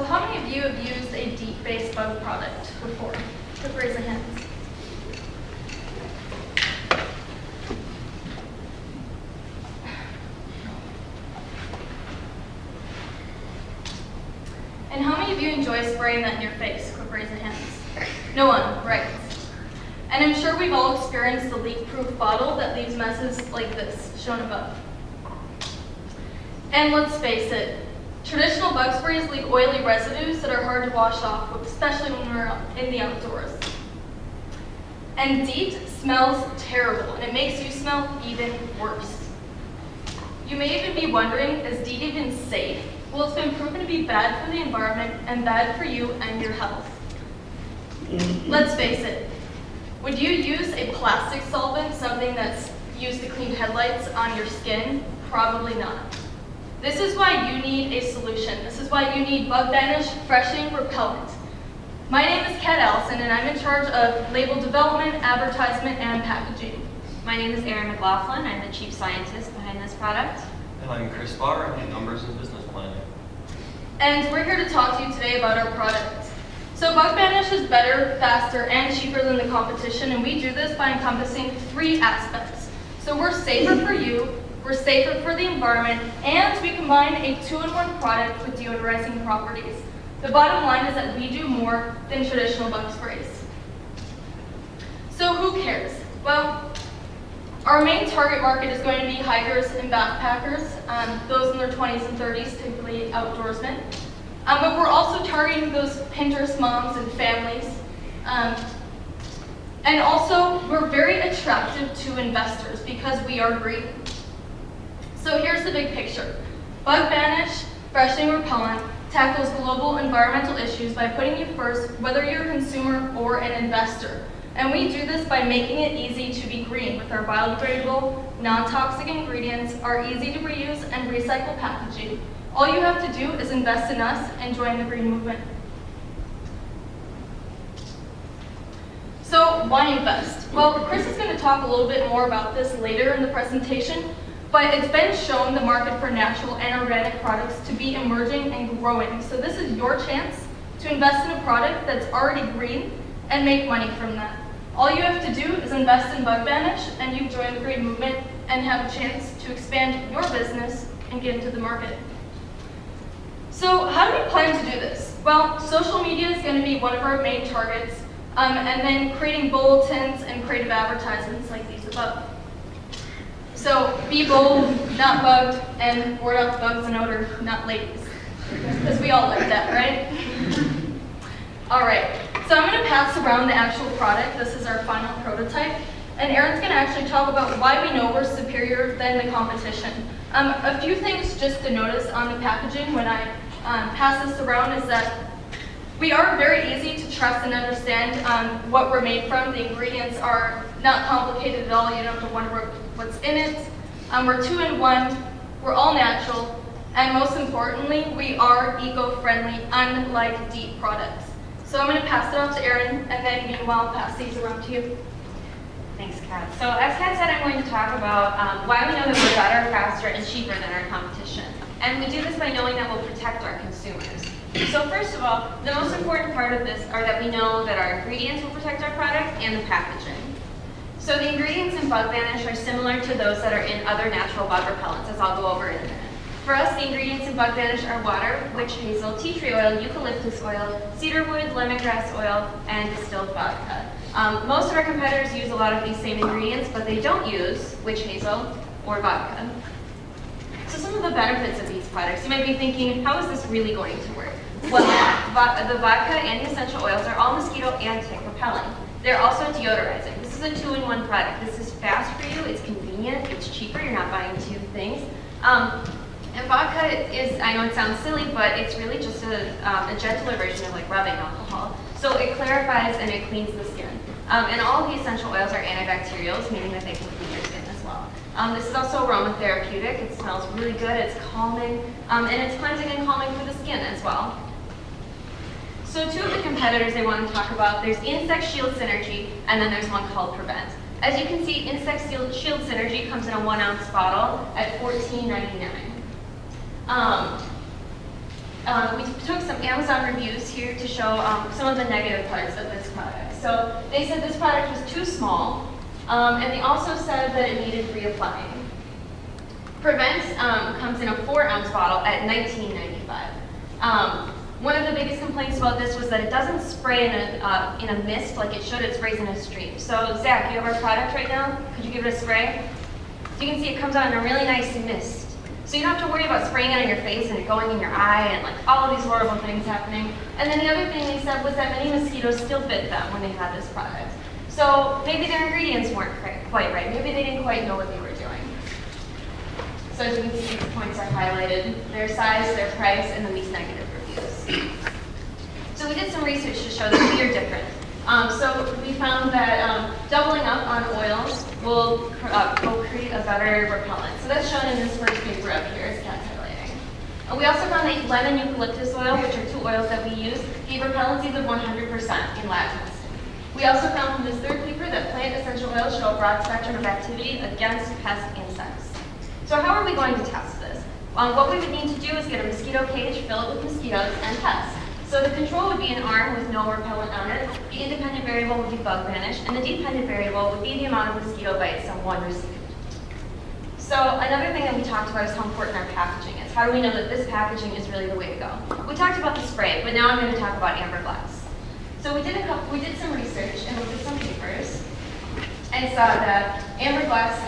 how many of you have used a DEET-based bug product before? Quick raise of hands. And how many of you enjoy spraying that in your face? Quick raise of hands. No one, right. And I'm sure we've all experienced the leak-proof bottle that leaves messes like this, shown above. And let's face it, traditional bug sprays leave oily residues that are hard to wash off, especially when we're in the outdoors. And DEET smells terrible, and it makes you smell even worse. You may even be wondering, is DEET even safe? Well, it's been proven to be bad for the environment and bad for you and your health. Let's face it, would you use a plastic solvent, something that's used to clean headlights, on your skin? Probably not. This is why you need a solution. This is why you need BugBanish Freshening Repellant. My name is Kat Allison, and I'm in charge of label development, advertisement, and packaging. My name is Erin McLaughlin. I'm the chief scientist behind this product. And I'm Chris Barr. I'm in numbers and business planning. And we're here to talk to you today about our product. So BugBanish is better, faster, and cheaper than the competition, and we do this by encompassing 3 aspects. So we're safer for you, we're safer for the environment, and we combine a 2-in-1 product with deodorizing properties. The bottom line is that we do more than traditional bug sprays. So who cares? Well, our main target market is going to be hikers and backpackers, those in their 20s and 30s, typically outdoorsmen. But we're also targeting those Pinterest moms and families. And also, we're very attractive to investors because we are green. So here's the big picture. BugBanish Freshening Repellant tackles global environmental issues by putting you first, whether you're a consumer or an investor. And we do this by making it easy to be green with our biodegradable, non-toxic ingredients, our easy to reuse and recycle packaging. All you have to do is invest in us and join the green movement. So why invest? Well, Chris is going to talk a little bit more about this later in the presentation, but it's been shown the market for natural and organic products to be emerging and growing. So this is your chance to invest in a product that's already green and make money from that. All you have to do is invest in BugBanish and you join the green movement and have a chance to expand your business and get into the market. So how do we plan to do this? Well, social media is going to be one of our main targets, and then creating bulletins and creative advertisements like these above. So be bold, not bugged, and ward off bugs and odor, not ladies. Because we all like that, right? All right, so I'm going to pass around the actual product. This is our final prototype. And Erin's going to actually talk about why we know we're superior than the competition. A few things just to notice on the packaging when I pass this around is that we are very easy to trust and understand what we're made from. The ingredients are not complicated at all. You don't have to wonder what's in it. We're 2-in-1, we're all natural, and most importantly, we are eco-friendly, unlike DEET products. So I'm going to pass it off to Erin, and then meanwhile pass these around to you. Thanks, Kat. So as Kat said, I'm going to talk about why we know that we're better, faster, and cheaper than our competition. And we do this by knowing that we'll protect our consumers. So first of all, the most important part of this are that we know that our ingredients will protect our product and the packaging. So the ingredients in BugBanish are similar to those that are in other natural bug repellents, as I'll go over in a minute. For us, the ingredients in BugBanish are water, witch hazel, tea tree oil, eucalyptus oil, cedarwood, lemongrass oil, and distilled vodka. Most of our competitors use a lot of these same ingredients, but they don't use witch hazel or vodka. So some of the benefits of these products, you might be thinking, how is this really going to work? Well, the vodka and the essential oils are all mosquito and tick repellent. They're also deodorizing. This is a 2-in-1 product. This is fast for you, it's convenient, it's cheaper, you're not buying 2 things. And vodka is, I know it sounds silly, but it's really just a gentler version of like rubbing alcohol. So it clarifies and it cleans the skin. And all of the essential oils are antibacterials, meaning that they can clean your skin as well. This is also aromatherapeutic. It smells really good, it's calming, and it's cleansing and calming for the skin as well. So 2 of the competitors I want to talk about, there's Insect Shield Synergy, and then there's one called Prevent. As you can see, Insect Shield Synergy comes in a 1-ounce bottle at $14.99. we took some Amazon reviews here to show some of the negative parts of this product. So they said this product was too small, and they also said that it needed reapplying. Prevent comes in a 4-ounce bottle at $19.95. One of the biggest complaints about this was that it doesn't spray in a mist like it should. It sprays in a stream. So Zach, you have our product right now. Could you give it a spray? So you can see it comes out in a really nice mist. So you don't have to worry about spraying it on your face and it going in your eye and like all of these horrible things happening. And then the other thing they said was that many mosquitoes still bit them when they had this product. So maybe their ingredients weren't quite right. Maybe they didn't quite know what they were doing. So as you can see, these points are highlighted: their size, their price, and then these negative reviews. So we did some research to show that we are different. So we found that doubling up on oils will create a better repellent. So that's shown in this first paper up here, as Kat's highlighting. We also found that lemon eucalyptus oil, which are 2 oils that we use, gave repellencies of 100% in lab testing. We also found from this third paper that plant essential oils show a broad spectrum of activity against pest insects. So how are we going to test this? What we would need to do is get a mosquito cage, fill it with mosquitoes, and test. So the control would be an arm with no repellent on it. The independent variable would be BugBanish, and the dependent variable would be the amount of mosquito bites someone received. So another thing that we talked about is how important our packaging is. How do we know that this packaging is really the way to go? We talked about the spray, but now I'm going to talk about amber glass. So we did some research and looked at some papers and saw that amber glass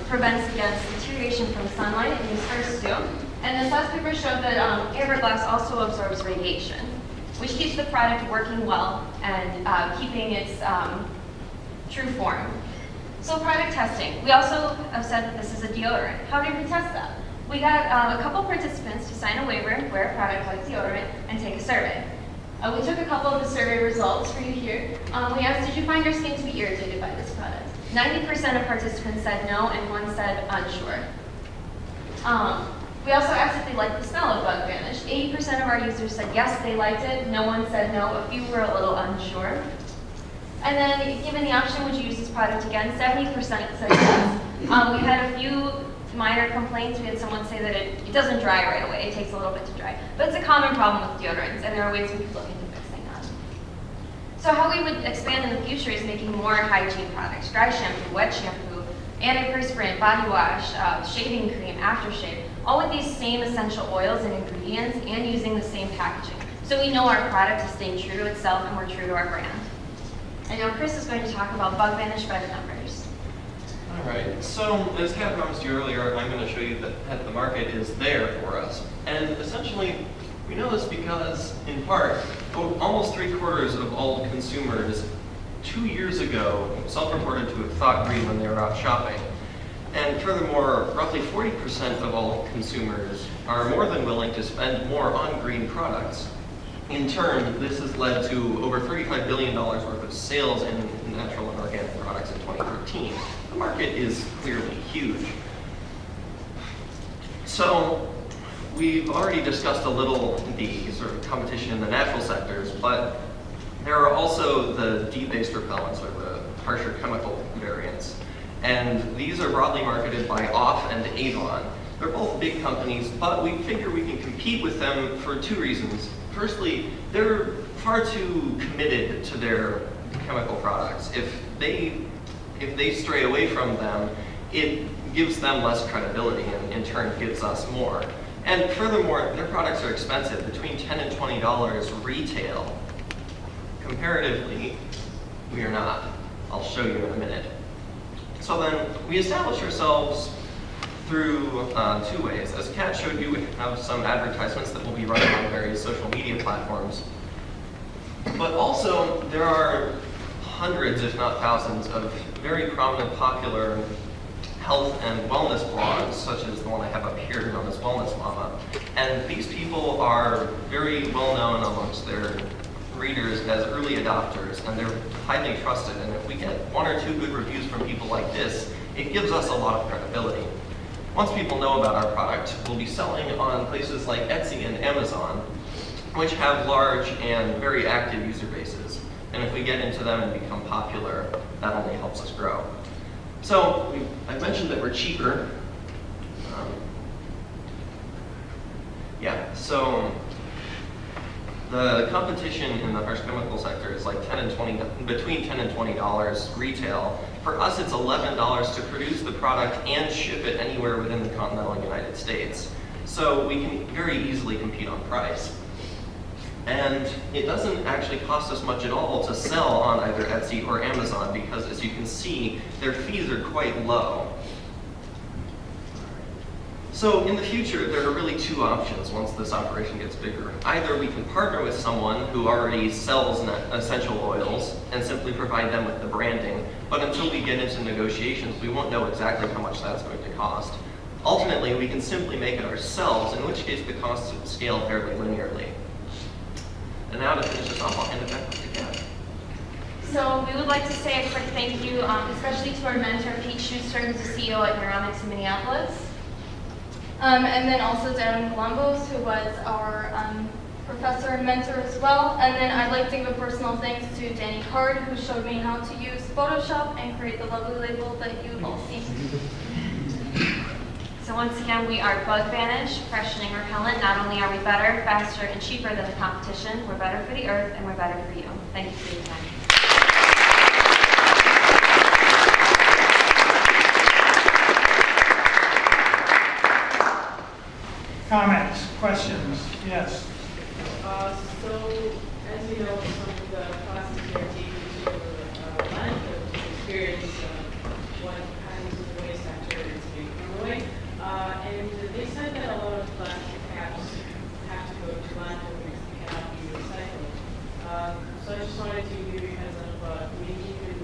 prevents against deterioration from sunlight in these first 2. And this last paper showed that amber glass also absorbs radiation, which keeps the product working well and keeping its true form. So product testing. We also have said that this is a deodorant. How did we test that? We got a couple participants to sign a waiver, wear a product like deodorant, and take a survey. We took a couple of the survey results for you here. We asked, did you find your skin to be irritated by this product? 90% of participants said no, and 1 said unsure. We also asked if they liked the smell of BugBanish. 80% of our users said yes, they liked it. No one said no. A few were a little unsure. And then, given the option, would you use this product again? 70% said yes. We had a few minor complaints. We had someone say that it doesn't dry right away. It takes a little bit to dry. But it's a common problem with deodorants, and there are ways we could look into fixing that. So how we would expand in the future is making more hygiene products: dry shampoo, wet shampoo, antiperspirant, body wash, shaving cream, aftershave, all with these same essential oils and ingredients and using the same packaging. So we know our product is staying true to itself and we're true to our brand. And now Chris is going to talk about BugBanish by the numbers. All right, so as Kat promised you earlier, I'm going to show you that the market is there for us. And essentially, we know this because, in part, almost 3/4 of all consumers 2 years ago self-reported to have thought green when they were out shopping. And furthermore, roughly 40% of all consumers are more than willing to spend more on green products. In turn, this has led to over $35 billion worth of sales in natural and organic products in 2013. The market is clearly huge. So we've already discussed a little the sort of competition in the natural sectors, but there are also the deep-based repellents, or the harsher chemical variants. And these are broadly marketed by Off and Avon. They're both big companies, but we figure we can compete with them for 2 reasons. Firstly, they're far too committed to their chemical products. If they stray away from them, it gives them less credibility and in turn gives us more. And furthermore, their products are expensive, between $10 and $20 retail. Comparatively, we are not. I'll show you in a minute. So then, we establish ourselves through 2 ways. As Kat showed you, we have some advertisements that will be running on various social media platforms. But also, there are hundreds, if not thousands, of very prominent, popular health and wellness blogs, such as the one I have up here, known as Wellness Mama. And these people are very well known amongst their readers as early adopters, and they're highly trusted. And if we get 1 or 2 good reviews from people like this, it gives us a lot of credibility. Once people know about our product, we'll be selling on places like Etsy and Amazon, which have large and very active user bases. And if we get into them and become popular, that only helps us grow. So I mentioned that we're cheaper. So The competition in the harsh chemical sector is like between $10 and $20 retail. For us, it's $11 to produce the product and ship it anywhere within the continental United States. So we can very easily compete on price. And it doesn't actually cost us much at all to sell on either Etsy or Amazon because, as you can see, their fees are quite low. So in the future, there are really two options once this operation gets bigger. Either we can partner with someone who already sells essential oils and simply provide them with the branding, but until we get into negotiations, we won't know exactly how much that's going to cost. Ultimately, we can simply make it ourselves, in which case the costs will scale fairly linearly. And now to finish this off, I'll hand it back to Kat. So we would like to say a quick thank you, especially to our mentor, Pete Schuster, who's the CEO at Neuromics in Minneapolis. And then also to Adam Columbos, who was our professor and mentor as well. And then I'd like to give a personal thanks to Danny Card, who showed me how to use Photoshop and create the lovely label that you've all seen. So once again, we are BugBanish, Freshening Repellant. Not only are we better, faster, and cheaper than the competition, we're better for the earth and we're better for you. Thank you for your time. Comments, questions? Yes. So, as you know, some of the classes here are taken to landfill to experience what kinds of waste after it's being thrown away. And they said that a lot of plastic caps have to go to landfill because they cannot be recycled. So I just wanted to give you guys maybe you can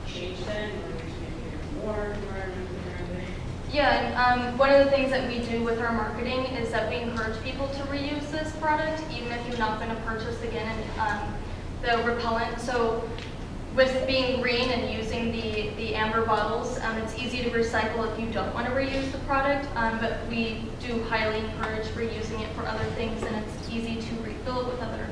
change that in order to make it more environmentally friendly. Yeah, and one of the things that we do with our marketing is that we encourage people to reuse this product, even if you're not going to purchase again the repellent. So with being green and using the amber bottles, it's easy to recycle if you don't want to reuse the product, but we do highly encourage reusing it for other things, and it's easy to refill it with other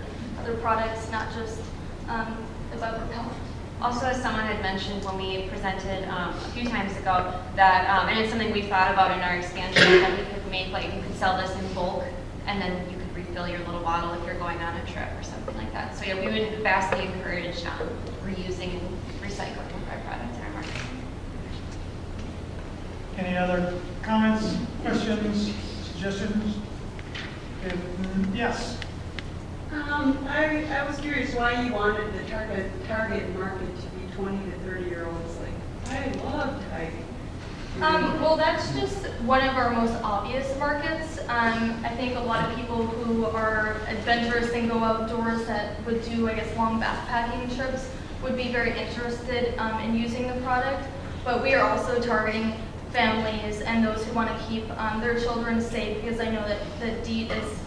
products, not just the bug repellent. Also, as someone had mentioned when we presented a few times ago, that, and it's something we thought about in our expansion, that we could make, like, you could sell this in bulk, and then you could refill your little bottle if you're going on a trip or something like that. So yeah, we would vastly encourage reusing and recycling of our products in our market. Any other comments, questions, suggestions? Yes. I was curious why you wanted the target market to be 20 to 30-year-olds. Like, I love hiking. Well, that's just one of our most obvious markets. I think a lot of people who are adventurous and go outdoors that would do, I guess, long backpacking trips would be very interested in using the product. But we are also targeting families and those who want to keep their children safe, because I know that DEET is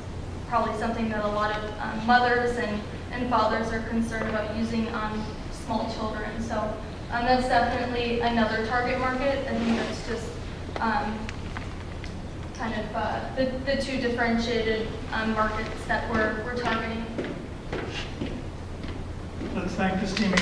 probably something that a lot of mothers and fathers are concerned about using on small children. So that's definitely another target market. I think that's just kind of the two differentiated markets that we're targeting. Let's thank this team.